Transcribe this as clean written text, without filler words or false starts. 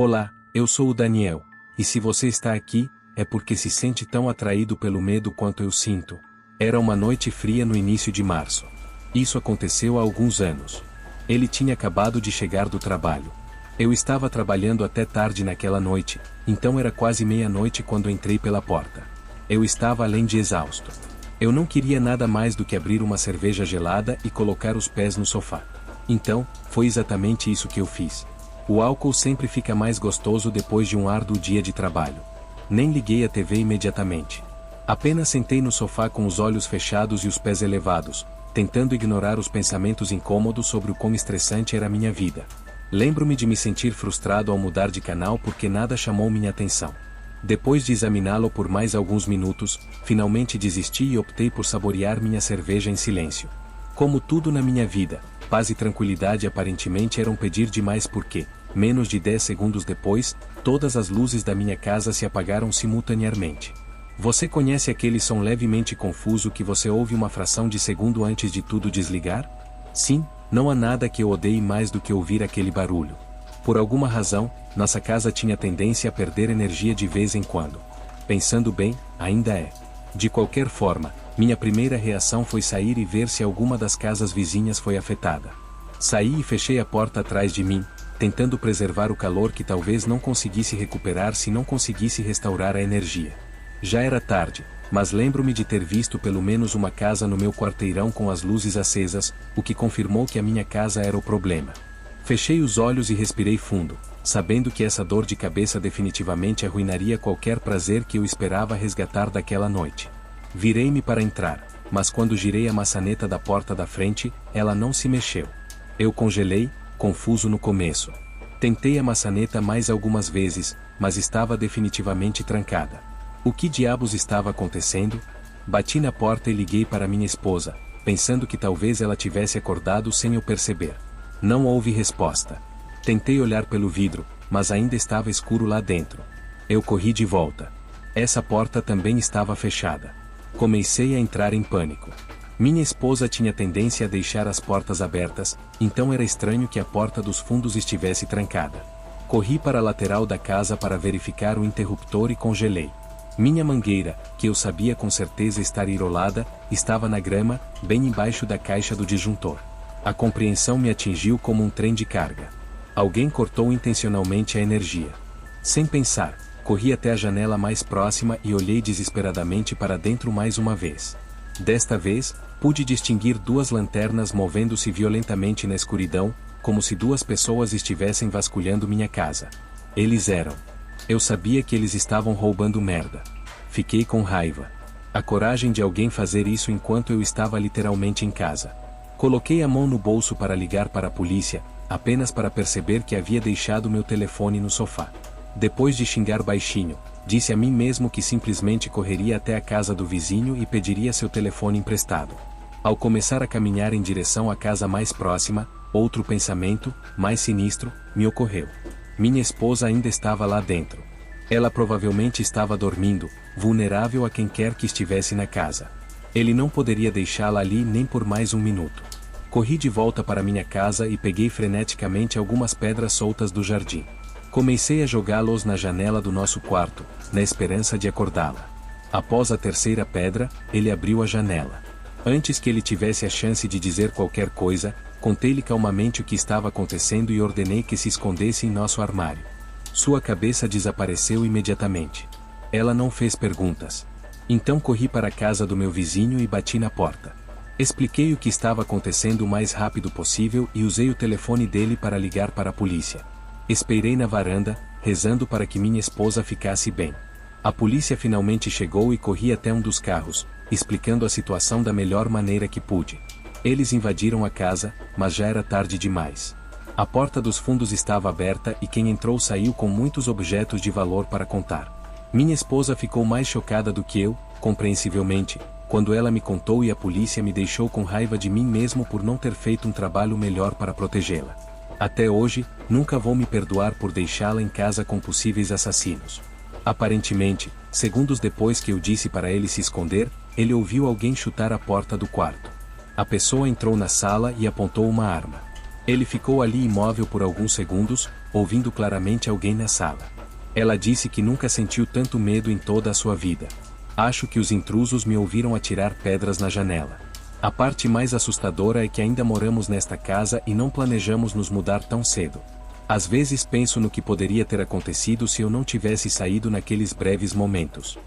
Olá, eu sou o Daniel, e se você está aqui, é porque se sente tão atraído pelo medo quanto eu sinto. Era uma noite fria no início de março. Isso aconteceu há alguns anos. Ele tinha acabado de chegar do trabalho. Eu estava trabalhando até tarde naquela noite, então era quase meia-noite quando entrei pela porta. Eu estava além de exausto. Eu não queria nada mais do que abrir uma cerveja gelada e colocar os pés no sofá. Então, foi exatamente isso que eu fiz. O álcool sempre fica mais gostoso depois de um árduo dia de trabalho. Nem liguei a TV imediatamente. Apenas sentei no sofá com os olhos fechados e os pés elevados, tentando ignorar os pensamentos incômodos sobre o quão estressante era a minha vida. Lembro-me de me sentir frustrado ao mudar de canal porque nada chamou minha atenção. Depois de examiná-lo por mais alguns minutos, finalmente desisti e optei por saborear minha cerveja em silêncio. Como tudo na minha vida, paz e tranquilidade aparentemente eram pedir demais porque, menos de 10 segundos depois, todas as luzes da minha casa se apagaram simultaneamente. Você conhece aquele som levemente confuso que você ouve uma fração de segundo antes de tudo desligar? Sim, não há nada que eu odeie mais do que ouvir aquele barulho. Por alguma razão, nossa casa tinha tendência a perder energia de vez em quando. Pensando bem, ainda é. De qualquer forma, minha primeira reação foi sair e ver se alguma das casas vizinhas foi afetada. Saí e fechei a porta atrás de mim, tentando preservar o calor que talvez não conseguisse recuperar se não conseguisse restaurar a energia. Já era tarde, mas lembro-me de ter visto pelo menos uma casa no meu quarteirão com as luzes acesas, o que confirmou que a minha casa era o problema. Fechei os olhos e respirei fundo, sabendo que essa dor de cabeça definitivamente arruinaria qualquer prazer que eu esperava resgatar daquela noite. Virei-me para entrar, mas quando girei a maçaneta da porta da frente, ela não se mexeu. Eu congelei, confuso no começo. Tentei a maçaneta mais algumas vezes, mas estava definitivamente trancada. O que diabos estava acontecendo? Bati na porta e liguei para minha esposa, pensando que talvez ela tivesse acordado sem eu perceber. Não houve resposta. Tentei olhar pelo vidro, mas ainda estava escuro lá dentro. Eu corri de volta. Essa porta também estava fechada. Comecei a entrar em pânico. Minha esposa tinha tendência a deixar as portas abertas, então era estranho que a porta dos fundos estivesse trancada. Corri para a lateral da casa para verificar o interruptor e congelei. Minha mangueira, que eu sabia com certeza estar enrolada, estava na grama, bem embaixo da caixa do disjuntor. A compreensão me atingiu como um trem de carga. Alguém cortou intencionalmente a energia. Sem pensar, corri até a janela mais próxima e olhei desesperadamente para dentro mais uma vez. Desta vez, pude distinguir duas lanternas movendo-se violentamente na escuridão, como se duas pessoas estivessem vasculhando minha casa. Eles eram. Eu sabia que eles estavam roubando merda. Fiquei com raiva. A coragem de alguém fazer isso enquanto eu estava literalmente em casa. Coloquei a mão no bolso para ligar para a polícia, apenas para perceber que havia deixado meu telefone no sofá. Depois de xingar baixinho, disse a mim mesmo que simplesmente correria até a casa do vizinho e pediria seu telefone emprestado. Ao começar a caminhar em direção à casa mais próxima, outro pensamento, mais sinistro, me ocorreu. Minha esposa ainda estava lá dentro. Ela provavelmente estava dormindo, vulnerável a quem quer que estivesse na casa. Ele não poderia deixá-la ali nem por mais um minuto. Corri de volta para minha casa e peguei freneticamente algumas pedras soltas do jardim. Comecei a jogá-los na janela do nosso quarto, na esperança de acordá-la. Após a terceira pedra, ele abriu a janela. Antes que ele tivesse a chance de dizer qualquer coisa, contei-lhe calmamente o que estava acontecendo e ordenei que se escondesse em nosso armário. Sua cabeça desapareceu imediatamente. Ela não fez perguntas. Então corri para a casa do meu vizinho e bati na porta. Expliquei o que estava acontecendo o mais rápido possível e usei o telefone dele para ligar para a polícia. Esperei na varanda, rezando para que minha esposa ficasse bem. A polícia finalmente chegou e corri até um dos carros, explicando a situação da melhor maneira que pude. Eles invadiram a casa, mas já era tarde demais. A porta dos fundos estava aberta e quem entrou saiu com muitos objetos de valor para contar. Minha esposa ficou mais chocada do que eu, compreensivelmente, quando ela me contou e a polícia me deixou com raiva de mim mesmo por não ter feito um trabalho melhor para protegê-la. Até hoje, nunca vou me perdoar por deixá-la em casa com possíveis assassinos. Aparentemente, segundos depois que eu disse para ele se esconder, ele ouviu alguém chutar a porta do quarto. A pessoa entrou na sala e apontou uma arma. Ele ficou ali imóvel por alguns segundos, ouvindo claramente alguém na sala. Ela disse que nunca sentiu tanto medo em toda a sua vida. Acho que os intrusos me ouviram atirar pedras na janela. A parte mais assustadora é que ainda moramos nesta casa e não planejamos nos mudar tão cedo. Às vezes penso no que poderia ter acontecido se eu não tivesse saído naqueles breves momentos.